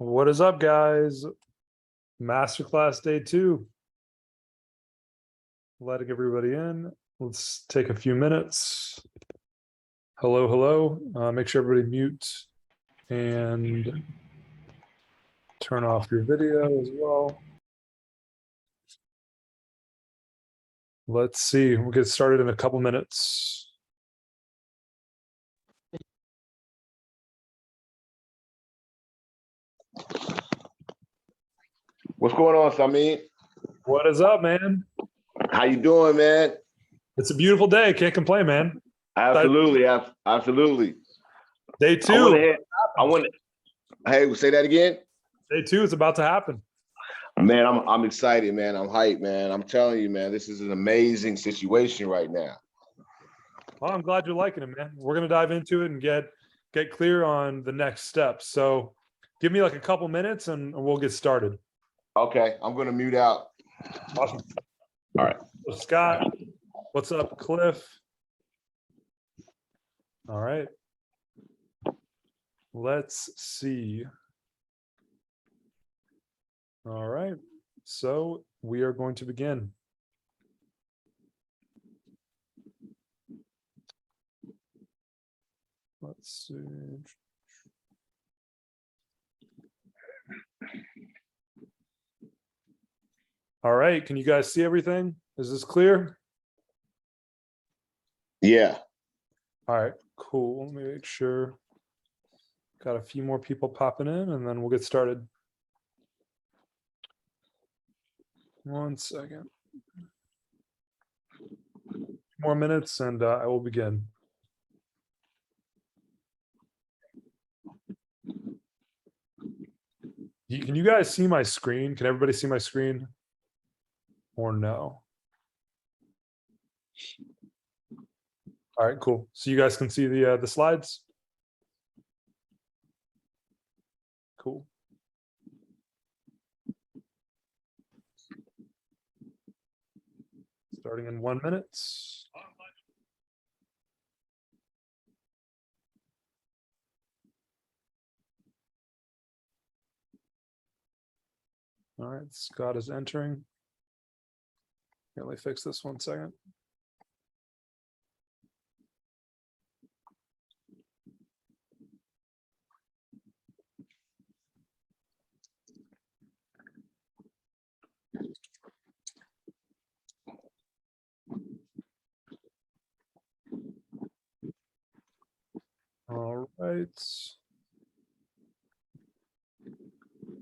What is up, guys? Masterclass day 2. Letting everybody in. Let's take a few minutes. Hello, hello. Make sure everybody mute and turn off your video as well. Let's see. We'll get started in a couple minutes. What's going on, Samir? What is up, man? How you doing, man? It's a beautiful day. Can't complain, man. Absolutely, absolutely. Day 2. Hey, say that again. Day 2 is about to happen. Man, I'm excited, man. I'm hyped, man. I'm telling you, man, this is an amazing situation right now. Well, I'm glad you're liking it, man. We're gonna dive into it and get clear on the next steps. So give me like a couple minutes and we'll get started. Okay, I'm gonna mute out. Awesome. All right. So Scott, what's up, Cliff? All right. Let's see. All right. So we are going to begin. Let's see. All right. Can you guys see everything? Is this clear? Yeah. All right, cool. Let me make sure. Got a few more people popping in and then we'll get started. 1 second. More minutes and I will begin. Can you guys see my screen? Can everybody see my screen? Or no? All right, cool. So you guys can see the slides? Cool. Starting in 1 minute. All right, Scott is entering. Let me fix this 1 second. All right.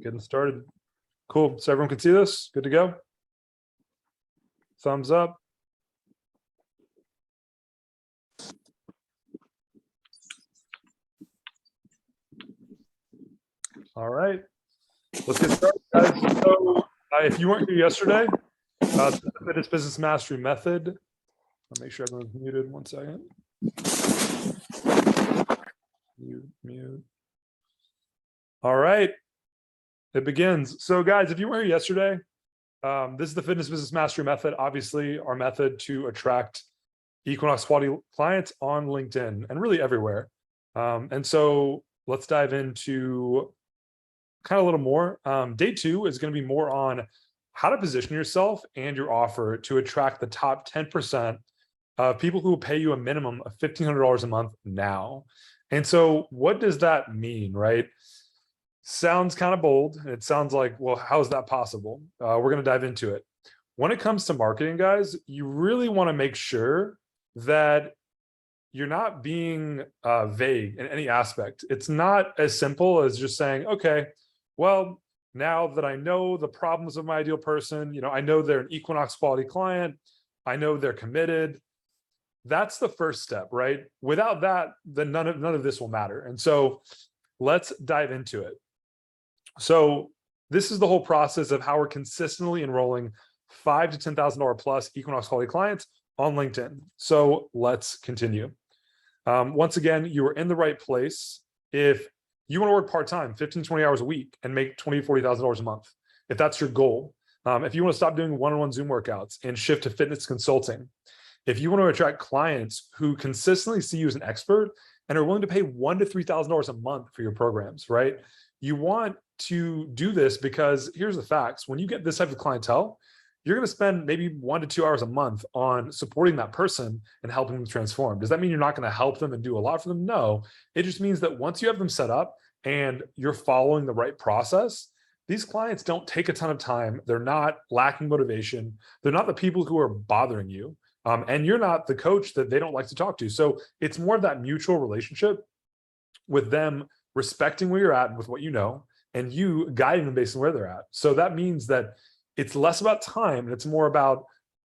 Getting started. Cool. So everyone can see this? Good to go? Thumbs up. All right. Let's get started, guys. So if you weren't here yesterday, the Fitness Business Mastery Method. I'll make sure everyone's muted. 1 second. Mute. All right. It begins. So guys, if you were here yesterday, this is the Fitness Business Mastery Method, obviously our method to attract Equinox-Quality clients on LinkedIn and really everywhere. And so let's dive into kind of a little more. Day 2 is going to be more on how to position yourself and your offer to attract the top 10% of people who will pay you a minimum of $1,500 a month now. And so what does that mean, right? Sounds kind of bold. It sounds like, well, how is that possible? We're going to dive into it. When it comes to marketing, guys, you really want to make sure that you're not being vague in any aspect. It's not as simple as just saying, okay, well, now that I know the problems of my ideal person, I know they're an Equinox quality client, I know they're committed. That's the first step, right? Without that, then none of this will matter. And so let's dive into it. So this is the whole process of how we're consistently enrolling $5,000 to $10,000 plus Equinox quality clients on LinkedIn. So let's continue. Once again, you are in the right place. If you want to work part-time, 15, 20 hours a week and make $20,000 to $40,000 a month, if that's your goal. If you want to stop doing one-on-one Zoom workouts and shift to fitness consulting, if you want to attract clients who consistently see you as an expert and are willing to pay $1,000 to $3,000 a month for your programs, right? You want to do this because here's the facts. When you get this type of clientele, you're going to spend maybe 1 to 2 hours a month on supporting that person and helping them transform. Does that mean you're not going to help them and do a lot for them? No. It just means that once you have them set up and you're following the right process, these clients don't take a ton of time. They're not lacking motivation. They're not the people who are bothering you. And you're not the coach that they don't like to talk to. So it's more of that mutual relationship with them respecting where you're at with what you know, and you guiding them based on where they're at. So that means that it's less about time and it's more about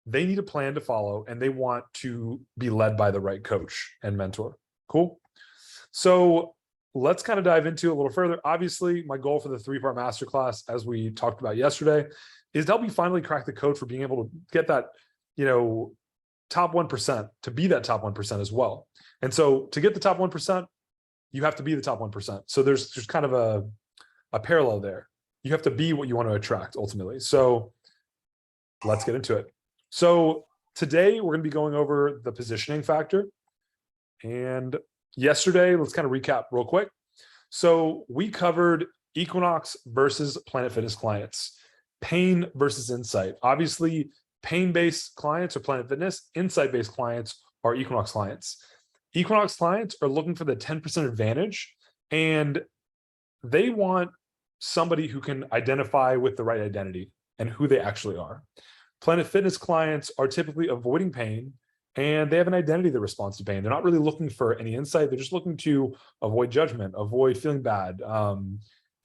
they need a plan to follow and they want to be led by the right coach and mentor. Cool. So let's kind of dive into a little further. Obviously, my goal for the 3-part masterclass, as we talked about yesterday, is to help you finally crack the code for being able to get that, top 1%, to be that top 1% as well. And so to get the top 1%, you have to be the top 1%. So there's kind of a parallel there. You have to be what you want to attract ultimately. So let's get into it. So today we're going to be going over the positioning factor. And yesterday, let's kind of recap real quick. So we covered Equinox versus Planet Fitness clients, pain versus insight. Obviously, pain-based clients are Planet Fitness, insight-based clients are Equinox clients. Equinox clients are looking for the 10% advantage, and they want somebody who can identify with the right identity and who they actually are. Planet Fitness clients are typically avoiding pain, and they have an identity that responds to pain. They're not really looking for any insight. They're just looking to avoid judgment, avoid feeling bad.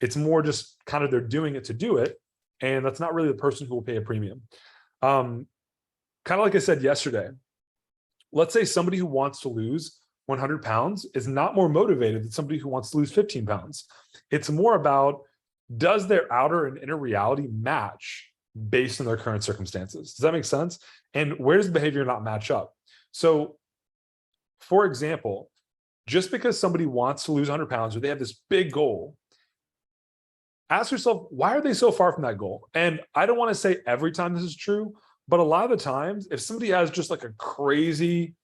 It's more just kind of they're doing it to do it, and that's not really the person who will pay a premium. Kind of like I said yesterday, let's say somebody who wants to lose 100 pounds is not more motivated than somebody who wants to lose 15 pounds. It's more about, does their outer and inner reality match based on their current circumstances? Does that make sense? And where does behavior not match up? So, for example, just because somebody wants to lose 100 pounds or they have this big goal, ask yourself, why are they so far from that goal? And I don't want to say every time this is true, but a lot of the times, if somebody has just like a crazy,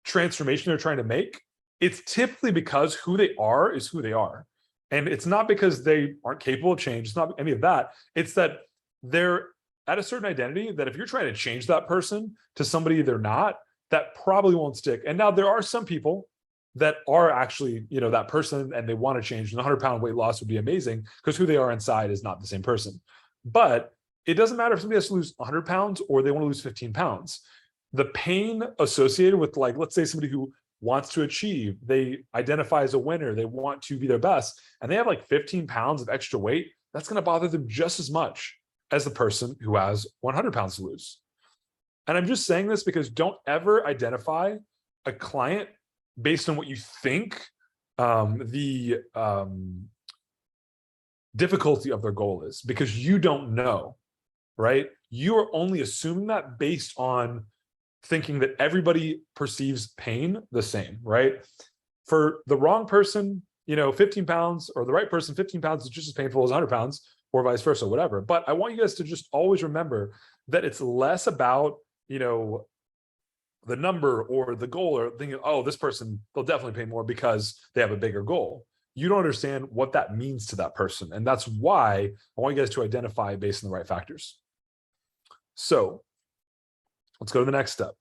transformation they're trying to make, it's typically because who they are is who they are. And it's not because they aren't capable of change. It's not any of that. It's that they're at a certain identity that if you're trying to change that person to somebody they're not, that probably won't stick. And now there are some people that are actually, that person and they want to change. And the 100-pound weight loss would be amazing because who they are inside is not the same person. But it doesn't matter if somebody has to lose 100 pounds or they want to lose 15 pounds. The pain associated with, like, let's say somebody who wants to achieve, they identify as a winner, they want to be their best, and they have like 15 pounds of extra weight, that's going to bother them just as much as the person who has 100 pounds to lose. And I'm just saying this because don't ever identify a client based on what you think the difficulty of their goal is, because you don't know, right? You are only assuming that based on thinking that everybody perceives pain the same, right? For the wrong person, 15 pounds, or the right person, 15 pounds is just as painful as 100 pounds, or vice versa, whatever. But I want you guys to just always remember that it's less about, the number or the goal, or thinking, oh, this person, they'll definitely pay more because they have a bigger goal. You don't understand what that means to that person. And that's why I want you guys to identify based on the right factors. So let's go to the next step.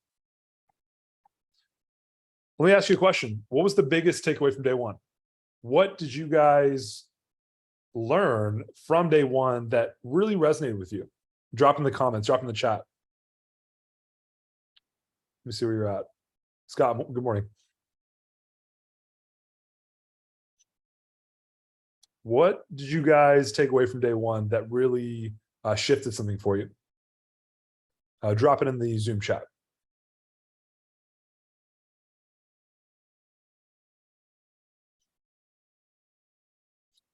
Let me ask you a question. What was the biggest takeaway from day one? What did you guys learn from day one that really resonated with you? Drop in the comments, drop in the chat. Let me see where you're at. Scott, good morning. What did you guys take away from day one that really shifted something for you? Drop it in the Zoom chat.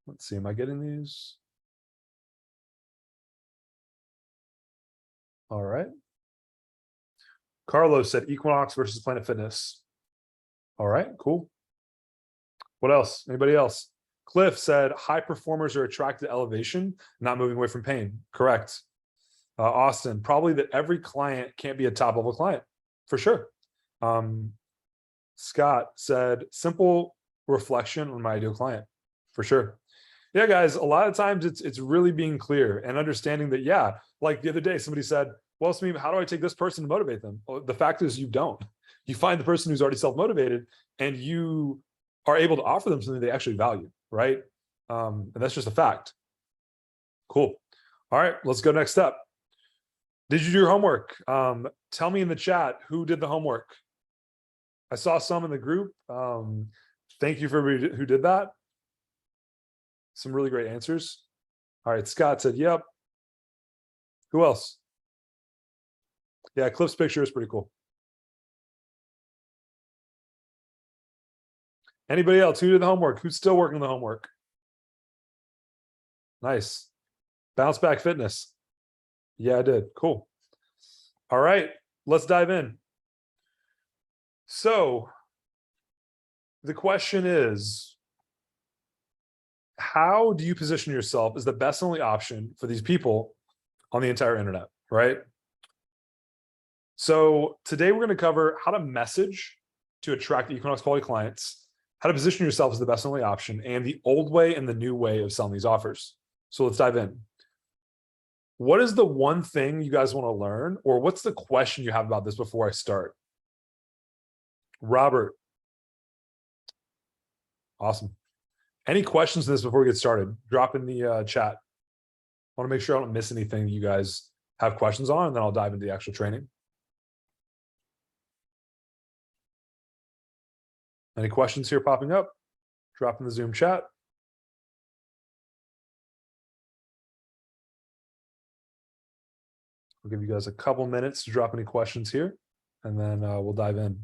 Let's see, am I getting these? All right. Carlos said Equinox versus Planet Fitness. All right, cool. What else? Anybody else? Cliff said high performers are attracted to elevation, not moving away from pain. Correct. Austin, probably that every client can't be a top level client, for sure. Scott said simple reflection on my ideal client, for sure. Yeah, guys, a lot of times it's really being clear and understanding that, yeah, like the other day, somebody said, well, Sameem, how do I take this person to motivate them? Well, the fact is you don't. You find the person who's already self-motivated and you are able to offer them something they actually value, right? And that's just a fact. Cool. All right, let's go next step. Did you do your homework? Tell me in the chat who did the homework. I saw some in the group. Thank you for everybody who did that. Some really great answers. All right, Scott said, yep. Who else? Yeah, Cliff's picture is pretty cool. Anybody else who did the homework? Who's still working on the homework? Nice. Bounce Back Fitness. Yeah, I did. Cool. All right, let's dive in. So the question is, how do you position yourself as the best and only option for these people on the entire internet, right? So today we're going to cover how to message to attract Equinox-quality clients, how to position yourself as the best and only option, and the old way and the new way of selling these offers. So let's dive in. What is the one thing you guys want to learn, or what's the question you have about this before I start? Robert. Awesome. Any questions on this before we get started? Drop in the chat. I want to make sure I don't miss anything you guys have questions on, and then I'll dive into the actual training. Any questions here popping up? Drop in the Zoom chat. I'll give you guys a couple minutes to drop any questions here, and then we'll dive in.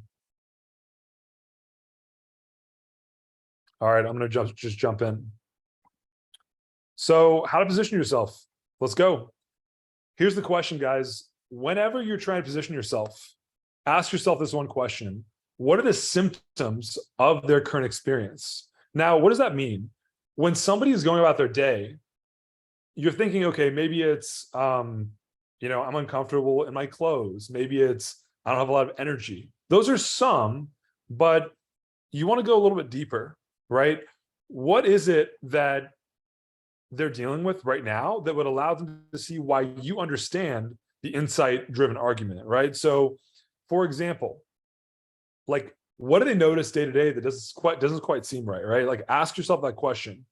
All right, I'm going to just jump in. So how to position yourself? Let's go. Here's the question, guys. Whenever you're trying to position yourself, ask yourself this one question. What are the symptoms of their current experience? Now, what does that mean? When somebody is going about their day, you're thinking, okay, maybe it's, I'm uncomfortable in my clothes. Maybe it's, I don't have a lot of energy. Those are some, but you want to go a little bit deeper, right? What is it that they're dealing with right now that would allow them to see why you understand the insight-driven argument, right? So, for example, like, what do they notice day to day that doesn't quite seem right, right? Like, ask yourself that question.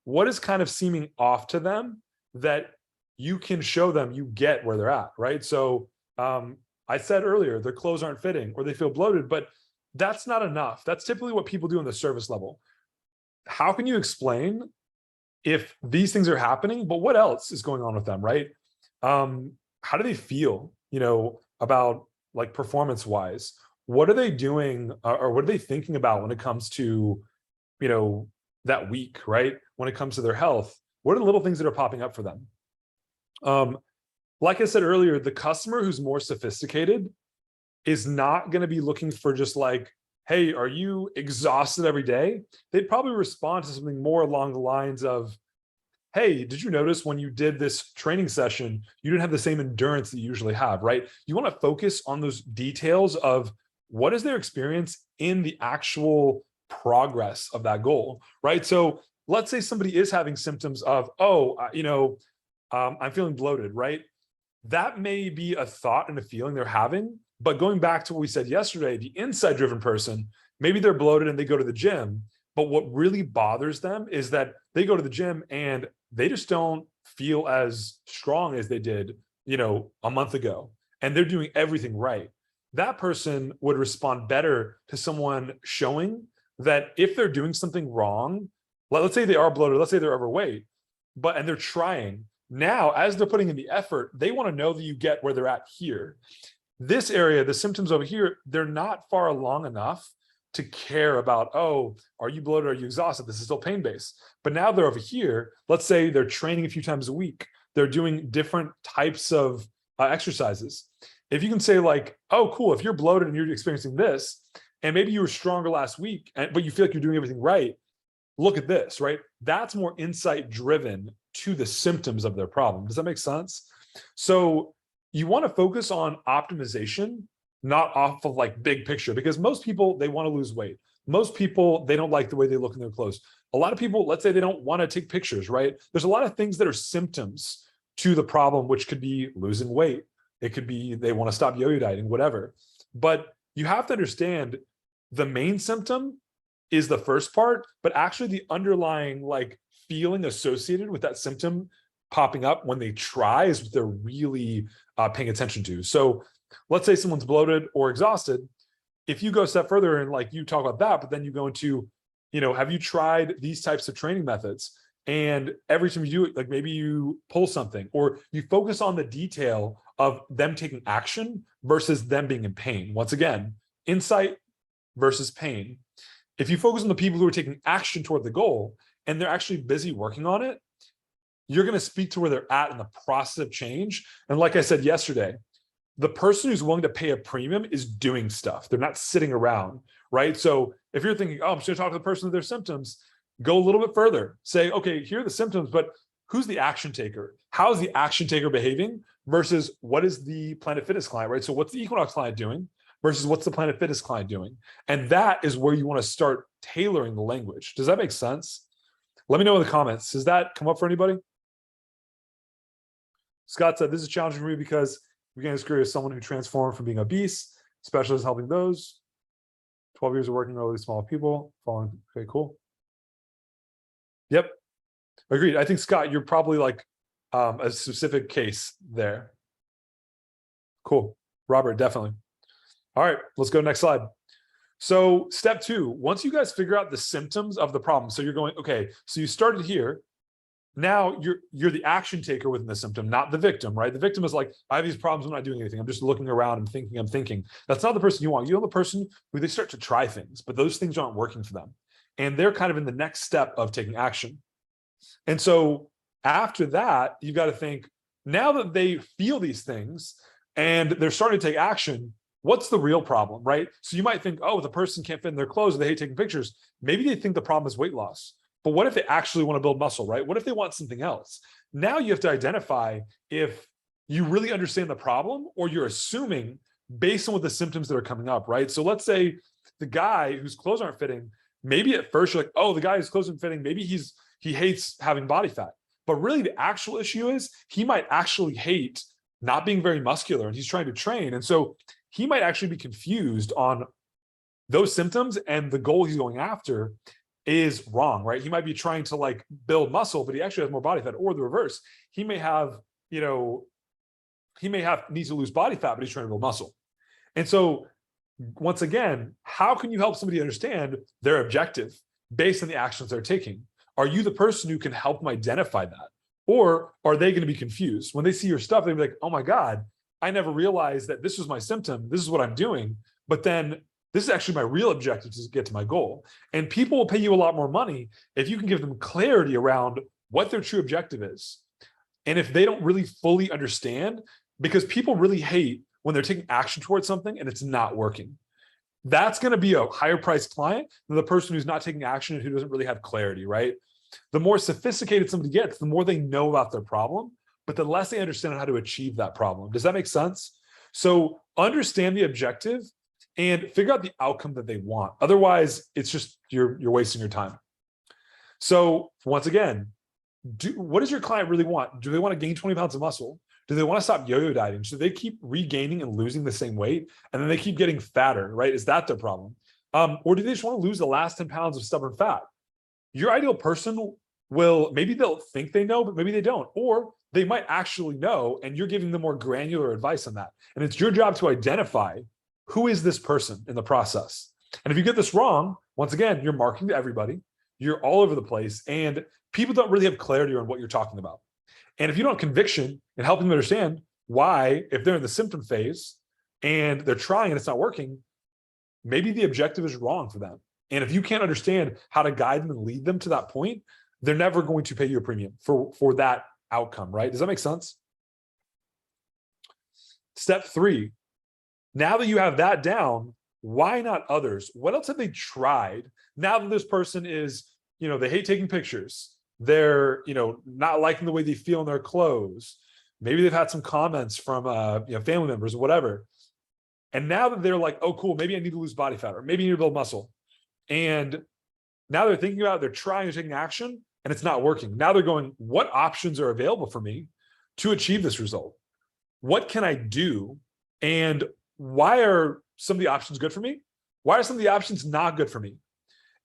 What is kind of seeming off to them that you can show them you get where they're at, right? So I said earlier, their clothes aren't fitting or they feel bloated, but that's not enough. That's typically what people do on the service level. How can you explain if these things are happening, but what else is going on with them, right? How do they feel, about like performance-wise? What are they doing or what are they thinking about when it comes to, that week, right? When it comes to their health, what are the little things that are popping up for them? Like I said earlier, the customer who's more sophisticated is not going to be looking for just like, hey, are you exhausted every day? They'd probably respond to something more along the lines of, hey, did you notice when you did this training session, you didn't have the same endurance that you usually have, right? You want to focus on those details of what is their experience in the actual progress of that goal, right? So let's say somebody is having symptoms of, I'm feeling bloated, right? That may be a thought and a feeling they're having, but going back to what we said yesterday, the insight-driven person, maybe they're bloated and they go to the gym, but what really bothers them is that they go to the gym and they just don't feel as strong as they did, a month ago, and they're doing everything right. That person would respond better to someone showing that if they're doing something wrong, let's say they are bloated, let's say they're overweight, and they're trying. Now, as they're putting in the effort, they want to know that you get where they're at here. This area, the symptoms over here, they're not far along enough to care about, oh, are you bloated? Are you exhausted? This is still pain-based. But now they're over here. Let's say they're training a few times a week. They're doing different types of exercises. If you can say like, oh, cool, if you're bloated and you're experiencing this, and maybe you were stronger last week, but you feel like you're doing everything right, look at this, right? That's more insight-driven to the symptoms of their problem. Does that make sense? So you want to focus on optimization, not off of like big picture, because most people, they want to lose weight. Most people, they don't like the way they look in their clothes. a lot of people, let's say they don't want to take pictures, right? There's a lot of things that are symptoms to the problem, which could be losing weight. It could be they want to stop yo-yo dieting, whatever. But you have to understand the main symptom is the first part, but actually the underlying like feeling associated with that symptom popping up when they try is what they're really paying attention to. So let's say someone's bloated or exhausted. If you go a step further and like you talk about that, but then you go into, have you tried these types of training methods? And every time you do it, like maybe you pull something or you focus on the detail of them taking action versus them being in pain. Once again, insight versus pain. If you focus on the people who are taking action toward the goal and they're actually busy working on it, you're going to speak to where they're at in the process of change. And like I said yesterday, the person who's willing to pay a premium is doing stuff. They're not sitting around, right? So if you're thinking, oh, I'm just going to talk to the person with their symptoms, go a little bit further. Say, okay, here are the symptoms, but who's the action taker? How is the action taker behaving versus what is the Planet Fitness client, right? So what's the Equinox client doing versus what's the Planet Fitness client doing? And that is where you want to start tailoring the language. Does that make sense? Let me know in the comments. Does that come up for anybody? Scott said, this is challenging for me because we began his career as someone who transformed from being obese, specialist helping those. 12 years of working with really small people. Following, okay, cool. Yep, agreed. I think, Scott, you're probably like a specific case there. Cool. Robert, definitely. All right, let's go next slide. So step 2, once you guys figure out the symptoms of the problem, so you're going, okay, so you started here. Now you're the action taker within the symptom, not the victim, right? The victim is like, I have these problems, I'm not doing anything. I'm just looking around and thinking, I'm thinking. That's not the person you want. You want the person who they start to try things, but those things aren't working for them. And they're kind of in the next step of taking action. And so after that, you've got to think, now that they feel these things and they're starting to take action, what's the real problem, right? So you might think, oh, the person can't fit in their clothes or they hate taking pictures. Maybe they think the problem is weight loss. But what if they actually want to build muscle, right? What if they want something else? Now you have to identify if you really understand the problem or you're assuming based on what the symptoms that are coming up, right? So let's say the guy whose clothes aren't fitting, maybe at first you're like, oh, the guy whose clothes aren't fitting, maybe he hates having body fat. But really the actual issue is he might actually hate not being very muscular and he's trying to train. And so he might actually be confused on those symptoms and the goal he's going after is wrong, right? He might be trying to like build muscle, but he actually has more body fat, or the reverse. He may have, needs to lose body fat, but he's trying to build muscle. And so once again, how can you help somebody understand their objective based on the actions they're taking? Are you the person who can help them identify that? Or are they going to be confused? When they see your stuff, they'll be like, oh my God, I never realized that this was my symptom. This is what I'm doing. But then this is actually my real objective to get to my goal. And people will pay you a lot more money if you can give them clarity around what their true objective is. And if they don't really fully understand, because people really hate when they're taking action towards something and it's not working. That's going to be a higher priced client than the person who's not taking action and who doesn't really have clarity, right? The more sophisticated somebody gets, the more they know about their problem, but the less they understand how to achieve that problem. Does that make sense? So understand the objective and figure out the outcome that they want. Otherwise, it's just you're wasting your time. So once again, what does your client really want? Do they want to gain 20 pounds of muscle? Do they want to stop yo-yo dieting? Should they keep regaining and losing the same weight and then they keep getting fatter, right? Is that their problem? Or do they just want to lose the last 10 pounds of stubborn fat? Your ideal person will, maybe they'll think they know, but maybe they don't. Or they might actually know and you're giving them more granular advice on that. And it's your job to identify who is this person in the process. And if you get this wrong, once again, you're marketing to everybody, you're all over the place, and people don't really have clarity on what you're talking about. And if you don't have conviction in helping them understand why, if they're in the symptom phase and they're trying and it's not working, maybe the objective is wrong for them. And if you can't understand how to guide them and lead them to that point, they're never going to pay you a premium for that outcome, right? Does that make sense? Step 3. Now that you have that down, why not others? What else have they tried? Now that this person is, they hate taking pictures. They're, not liking the way they feel in their clothes. Maybe they've had some comments from, family members or whatever. And now that they're like, oh, cool, maybe I need to lose body fat, or maybe I need to build muscle. And Now they're thinking about it, they're trying to take action and it's not working. Now they're going, what options are available for me to achieve this result? What can I do? And why are some of the options good for me? Why are some of the options not good for me?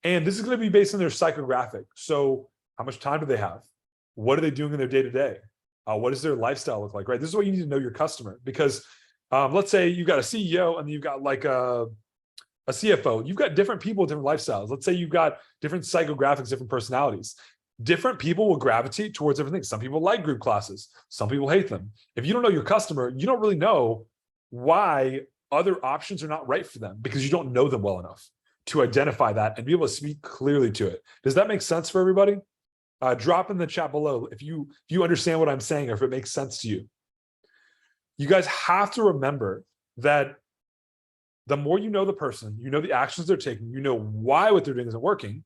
And this is going to be based on their psychographic. So how much time do they have? What are they doing in their day-to-day? What does their lifestyle look like, right? This is what you need to know your customer, because let's say you've got a CEO and you've got like a CFO. You've got different people with different lifestyles. Let's say you've got different psychographics, different personalities. Different people will gravitate towards different things. Some people like group classes. Some people hate them. If you don't know your customer, you don't really know why other options are not right for them, because you don't know them well enough to identify that and be able to speak clearly to it. Does that make sense for everybody? Drop in the chat below if you understand what I'm saying or if it makes sense to you. You guys have to remember that the more you know the person, you know the actions they're taking, you know why what they're doing isn't working,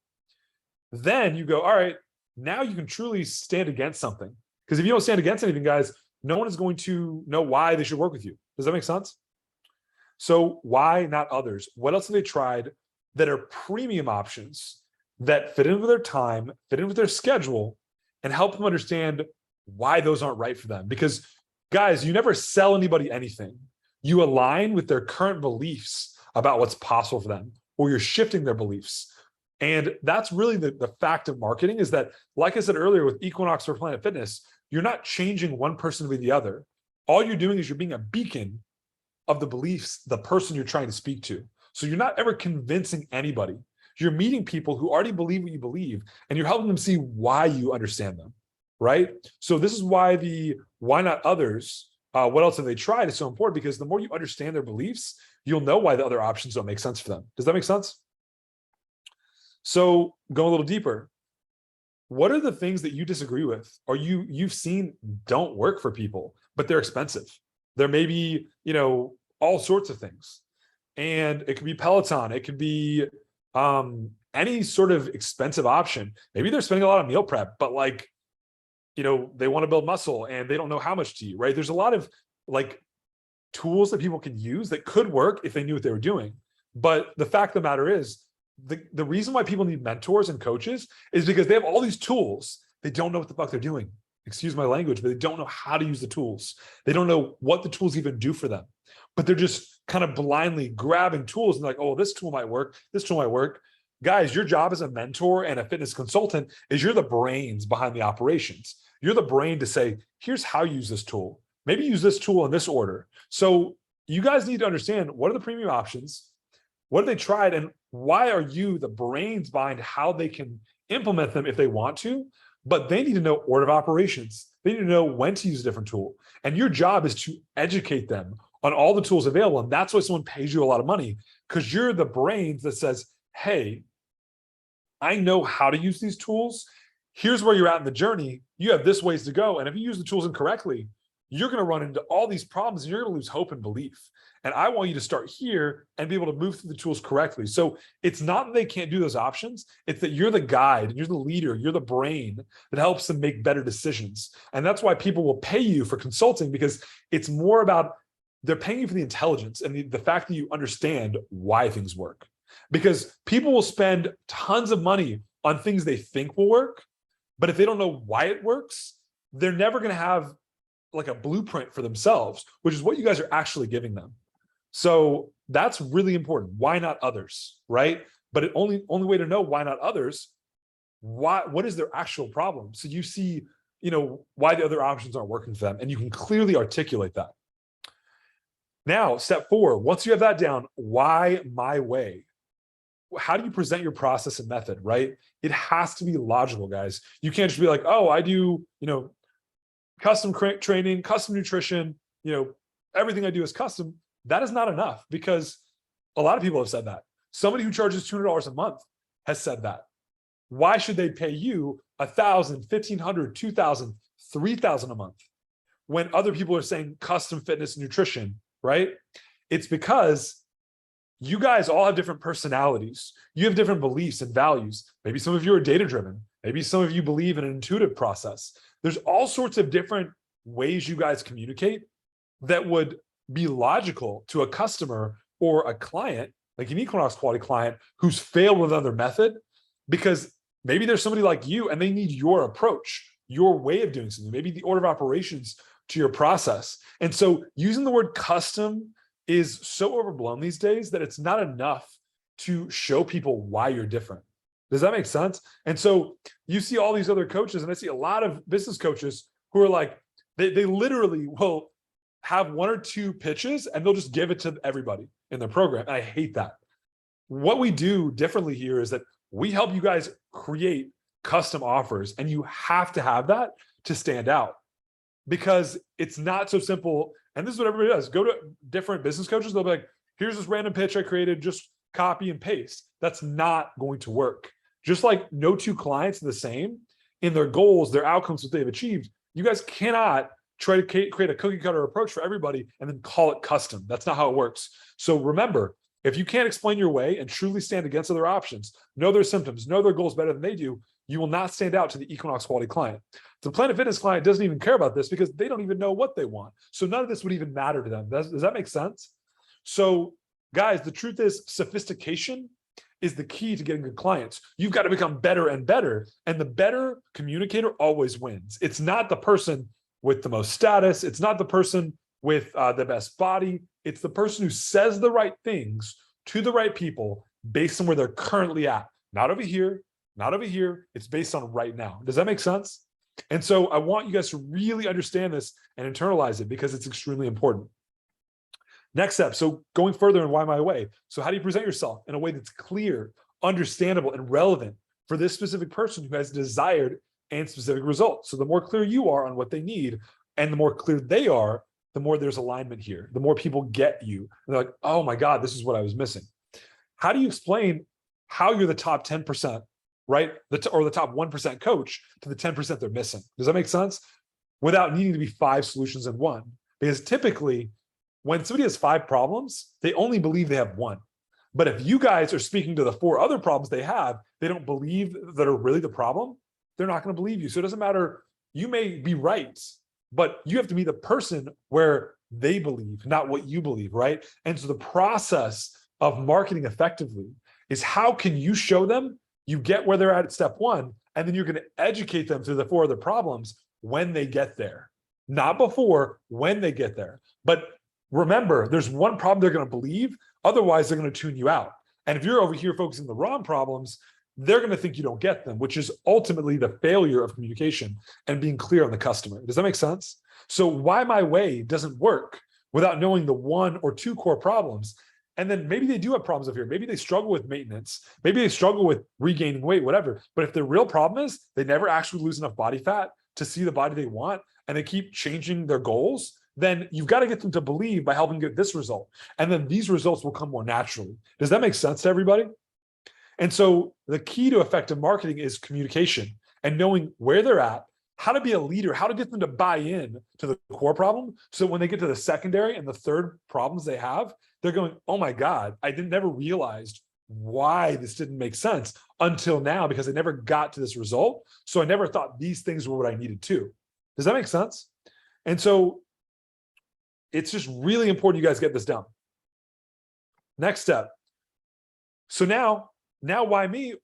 then you go, all right, now you can truly stand against something. Because if you don't stand against anything, guys, no one is going to know why they should work with you. Does that make sense? So why not others? What else have they tried that are premium options that fit in with their time, fit in with their schedule, and help them understand why those aren't right for them? Because guys, you never sell anybody anything. You align with their current beliefs about what's possible for them, or you're shifting their beliefs. And that's really the fact of marketing, is that, like I said earlier with Equinox for Planet Fitness, you're not changing one person to be the other. All you're doing is you're being a beacon of the beliefs, the person you're trying to speak to. So you're not ever convincing anybody. You're meeting people who already believe what you believe, and you're helping them see why you understand them, right? So this is why the why not others, what else have they tried is so important, because the more you understand their beliefs, you'll know why the other options don't make sense for them. Does that make sense? So go a little deeper. What are the things that you disagree with, or you've seen don't work for people, but they're expensive? There may be, all sorts of things. And it could be Peloton. It could be any sort of expensive option. Maybe they're spending a lot on meal prep, but they want to build muscle and they don't know how much to eat, right? There's a lot of tools that people can use that could work if they knew what they were doing. But the fact of the matter is, the reason why people need mentors and coaches is because they have all these tools. They don't know what the fuck they're doing. Excuse my language, but they don't know how to use the tools. They don't know what the tools even do for them. But they're just kind of blindly grabbing tools and like, oh, this tool might work. This tool might work. Guys, your job as a mentor and a fitness consultant is you're the brains behind the operations. You're the brain to say, here's how you use this tool. Maybe use this tool in this order. So you guys need to understand, what are the premium options? What have they tried? And why are you the brains behind how they can implement them if they want to? But they need to know order of operations. They need to know when to use a different tool. And your job is to educate them on all the tools available. And that's why someone pays you a lot of money, because you're the brains that says, hey, I know how to use these tools. Here's where you're at in the journey. You have this ways to go. And if you use the tools incorrectly, you're going to run into all these problems and you're going to lose hope and belief. And I want you to start here and be able to move through the tools correctly. So it's not that they can't do those options. It's that you're the guide, you're the leader, you're the brain that helps them make better decisions. And that's why people will pay you for consulting, because it's more about, they're paying you for the intelligence and the fact that you understand why things work. Because people will spend tons of money on things they think will work, but if they don't know why it works, they're never going to have like a blueprint for themselves, which is what you guys are actually giving them. So that's really important. Why not others, right? But only way to know why not others, what is their actual problem? So you see, why the other options aren't working for them, and you can clearly articulate that. Now, step 4, once you have that down, why my way? How do you present your process and method, right? It has to be logical, guys. You can't just be like, oh, I do, custom training, custom nutrition, everything I do is custom. That is not enough, because a lot of people have said that. Somebody who charges $200 a month has said that. Why should they pay you $1,000, $1,500, $2,000, $3,000 a month when other people are saying custom fitness and nutrition, right? It's because you guys all have different personalities. You have different beliefs and values. Maybe some of you are data-driven. Maybe some of you believe in an intuitive process. There's all sorts of different ways you guys communicate that would be logical to a customer or a client, like an Equinox quality client who's failed with another method. because maybe there's somebody like you and they need your approach, your way of doing something, maybe the order of operations to your process. And so using the word custom is so overblown these days that it's not enough to show people why you're different. Does that make sense? And so you see all these other coaches, and I see a lot of business coaches who are like, they literally will have one or two pitches and they'll just give it to everybody in their program. And I hate that. What we do differently here is that we help you guys create custom offers, and you have to have that to stand out, because it's not so simple. And this is what everybody does. Go to different business coaches. They'll be like, here's this random pitch I created, just copy and paste. That's not going to work. Just like no two clients are the same in their goals, their outcomes that they've achieved. You guys cannot try to create a cookie cutter approach for everybody and then call it custom. That's not how it works. So remember, if you can't explain your way and truly stand against other options, know their symptoms, know their goals better than they do, you will not stand out to the Equinox quality client. The Planet Fitness client doesn't even care about this because they don't even know what they want. So none of this would even matter to them. Does that make sense? So guys, the truth is sophistication is the key to getting good clients. You've got to become better and better. And the better communicator always wins. It's not the person with the most status. It's not the person with the best body. It's the person who says the right things to the right people based on where they're currently at. Not over here, not over here. It's based on right now. Does that make sense? And so I want you guys to really understand this and internalize it, because it's extremely important. Next step. So going further in why my way. So how do you present yourself in a way that's clear, understandable, and relevant for this specific person who has desired and specific results? So the more clear you are on what they need and the more clear they are, the more there's alignment here, the more people get you. And they're like, oh my God, this is what I was missing. How do you explain how you're the top 10%, right? Or the top 1% coach to the 10% they're missing? Does that make sense? Without needing to be 5 solutions in one. Because typically, when somebody has 5 problems, they only believe they have 1. But if you guys are speaking to the 4 other problems they have, they don't believe that are really the problem, they're not going to believe you. So it doesn't matter. You may be right, but you have to be the person where they believe, not what you believe, right? And so the process of marketing effectively is how can you show them you get where they're at step 1, and then you're going to educate them through the 4 other problems when they get there. Not before, when they get there. But remember, there's one problem they're going to believe, otherwise they're going to tune you out. And if you're over here focusing on the wrong problems, they're going to think you don't get them, which is ultimately the failure of communication and being clear on the customer. Does that make sense? So why my way doesn't work without knowing the 1 or 2 core problems. And then maybe they do have problems over here. Maybe they struggle with maintenance. Maybe they struggle with regaining weight, whatever. But if the real problem is they never actually lose enough body fat to see the body they want, and they keep changing their goals, then you've got to get them to believe by helping get this result. And then these results will come more naturally. Does that make sense to everybody? And so the key to effective marketing is communication and knowing where they're at, how to be a leader, how to get them to buy in to the core problem. So when they get to the secondary and the third problems they have, they're going, oh my God, I never realized why this didn't make sense until now, because I never got to this result. So I never thought these things were what I needed to. Does that make sense? And so it's just really important you guys get this done. Next step. So now why me?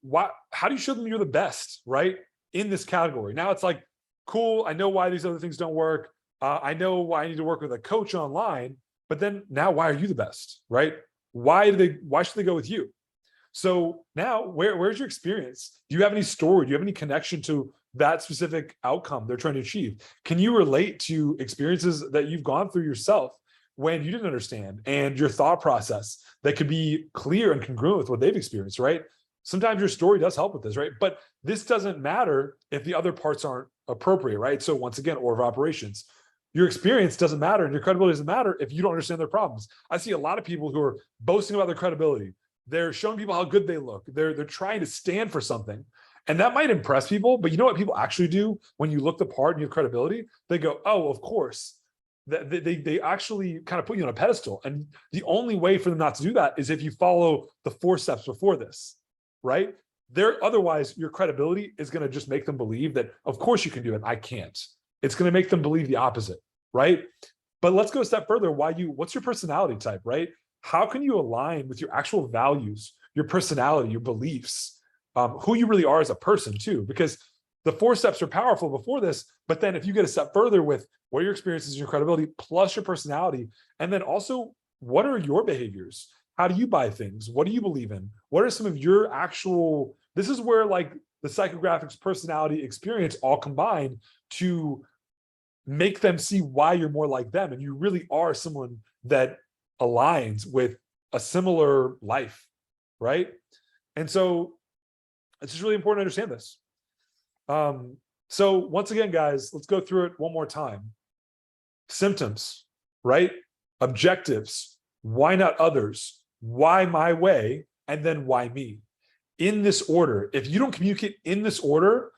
How do you show them you're the best, right? In this category. Now it's like, cool, I know why these other things don't work. I know why I need to work with a coach online, but then now why are you the best, right? Why should they go with you? So now where's your experience? Do you have any story? Do you have any connection to that specific outcome they're trying to achieve? Can you relate to experiences that you've gone through yourself when you didn't understand, and your thought process that could be clear and congruent with what they've experienced, right? Sometimes your story does help with this, right? But this doesn't matter if the other parts aren't appropriate, right? So once again, order of operations. Your experience doesn't matter and your credibility doesn't matter if you don't understand their problems. I see a lot of people who are boasting about their credibility. They're showing people how good they look. They're trying to stand for something. And that might impress people, but you know what people actually do when you look the part and you have credibility? They go, oh, of course. They actually kind of put you on a pedestal. And the only way for them not to do that is if you follow the 4 steps before this, right? Otherwise, your credibility is going to just make them believe that, of course you can do it. I can't. It's going to make them believe the opposite, right? But let's go a step further. What's your personality type, right? How can you align with your actual values, your personality, your beliefs, who you really are as a person too, because the 4 steps are powerful before this, but then if you get a step further with what are your experiences, your credibility, plus your personality, and then also what are your behaviors? How do you buy things? What do you believe in? What are some of your actual, this is where like the psychographics, personality, experience all combine to make them see why you're more like them. And you really are someone that aligns with a similar life, right? And so it's just really important to understand this. So once again, guys, let's go through it one more time. Symptoms, right? Objectives, why not others? Why my way? And then why me? In this order. If you don't communicate in this order,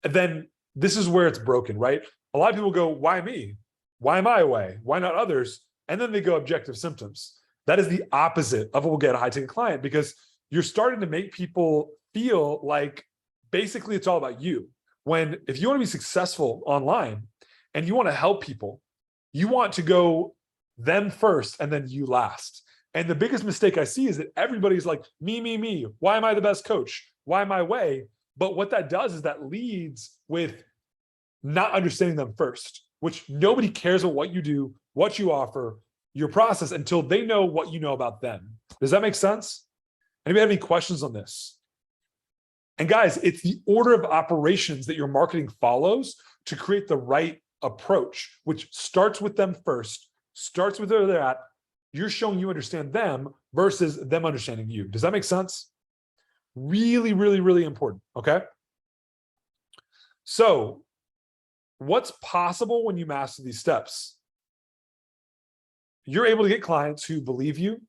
then this is where it's broken, right? A lot of people go, why me? Why my way? Why not others? And then they go objective symptoms. That is the opposite of what will get a high ticket client, because you're starting to make people feel like basically it's all about you. When if you want to be successful online and you want to help people, you want to go them first and then you last. And the biggest mistake I see is that everybody's like, me. Why am I the best coach? Why my way? But what that does is that leads with not understanding them first, which nobody cares about what you do, what you offer, your process until they know what you know about them. Does that make sense? Anybody have any questions on this? And guys, it's the order of operations that your marketing follows to create the right approach, which starts with them first, starts with where they're at. You're showing you understand them versus them understanding you. Does that make sense? Really, really, really important, okay? So what's possible when you master these steps? You're able to get clients who believe you,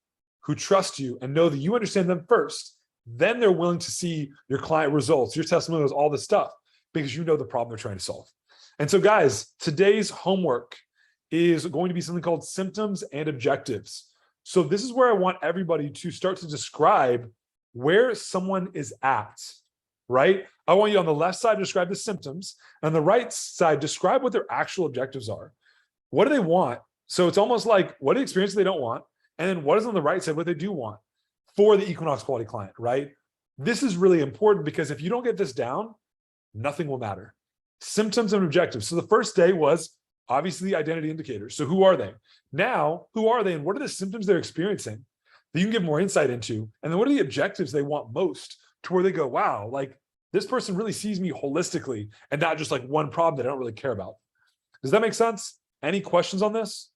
who trust you, and know that you understand them first. Then they're willing to see your client results, your testimonials, all this stuff, because you know the problem they're trying to solve. And so guys, today's homework is going to be something called symptoms and objectives. So this is where I want everybody to start to describe where someone is at, right? I want you on the left side to describe the symptoms, and on the right side, describe what their actual objectives are. What do they want? So it's almost like, what are the experiences they don't want? And then what is on the right side, what they do want for the Equinox quality client, right? This is really important because if you don't get this down, nothing will matter. Symptoms and objectives. So the first day was obviously identity indicators. So who are they? Now, who are they and what are the symptoms they're experiencing that you can give more insight into? And then what are the objectives they want most to where they go, wow, like this person really sees me holistically and not just like one problem that I don't really care about. Does that make sense? Any questions on this?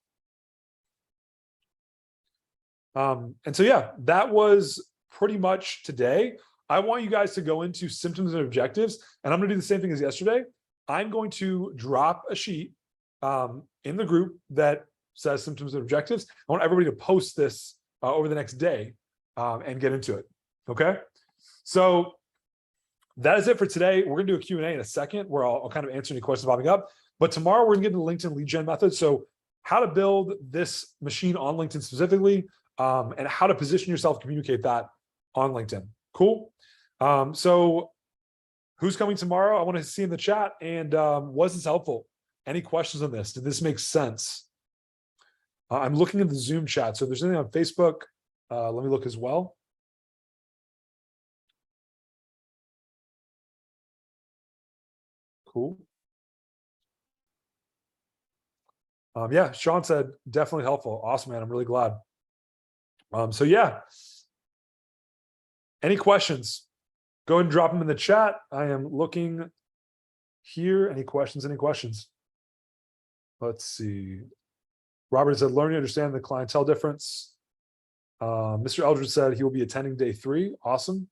And so, yeah, that was pretty much today. I want you guys to go into symptoms and objectives, and I'm going to do the same thing as yesterday. I'm going to drop a sheet in the group that says symptoms and objectives. I want everybody to post this over the next day and get into it. Okay. So that is it for today. We're going to do a Q&A in a second where I'll kind of answer any questions popping up. But tomorrow we're going to get into the LinkedIn lead gen method. So how to build this machine on LinkedIn specifically, and how to position yourself, communicate that on LinkedIn. Cool. So who's coming tomorrow? I want to see in the chat. And was this helpful? Any questions on this? Did this make sense? I'm looking at the Zoom chat. So if there's anything on Facebook, let me look as well. Cool. Yeah, Sean said definitely helpful. Awesome, man. I'm really glad. So yeah, any questions? Go ahead and drop them in the chat. I am looking here. Any questions? Any questions? Let's see. Robert said, learning to understand the clientele difference. Mr. Eldridge said he will be attending day 3. Awesome.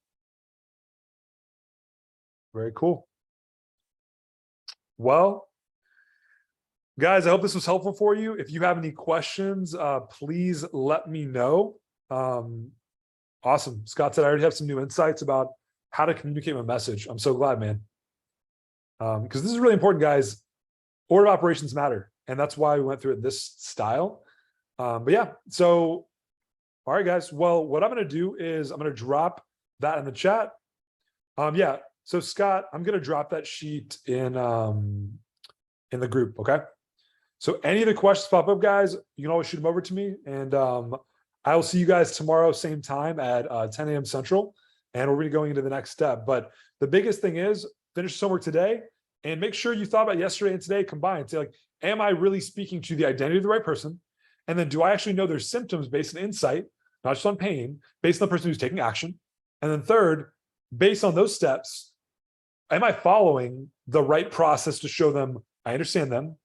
Very cool. Well, guys, I hope this was helpful for you. If you have any questions, please let me know. Awesome. Scott said, I already have some new insights about how to communicate my message. I'm so glad, man. Because this is really important, guys. Order of operations matter. And that's why we went through it this style. But yeah, so, all right, guys. Well, what I'm going to do is I'm going to drop that in the chat. Yeah. So Scott, I'm going to drop that sheet in the group. Okay. So any of the questions pop up, guys, you can always shoot them over to me. And I will see you guys tomorrow, same time at 10 a.m. Central. and we're going to be going into the next step. But the biggest thing is finish some work today and make sure you thought about yesterday and today combined. Say like, am I really speaking to the identity of the right person? And then do I actually know their symptoms based on insight, not just on pain, based on the person who's taking action? And then third, based on those steps, am I following the right process to show them I understand them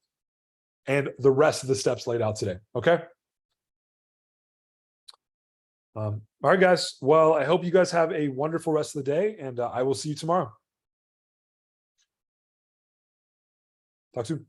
and the rest of the steps laid out today? Okay. All right, guys. Well, I hope you guys have a wonderful rest of the day, and I will see you tomorrow. Talk soon.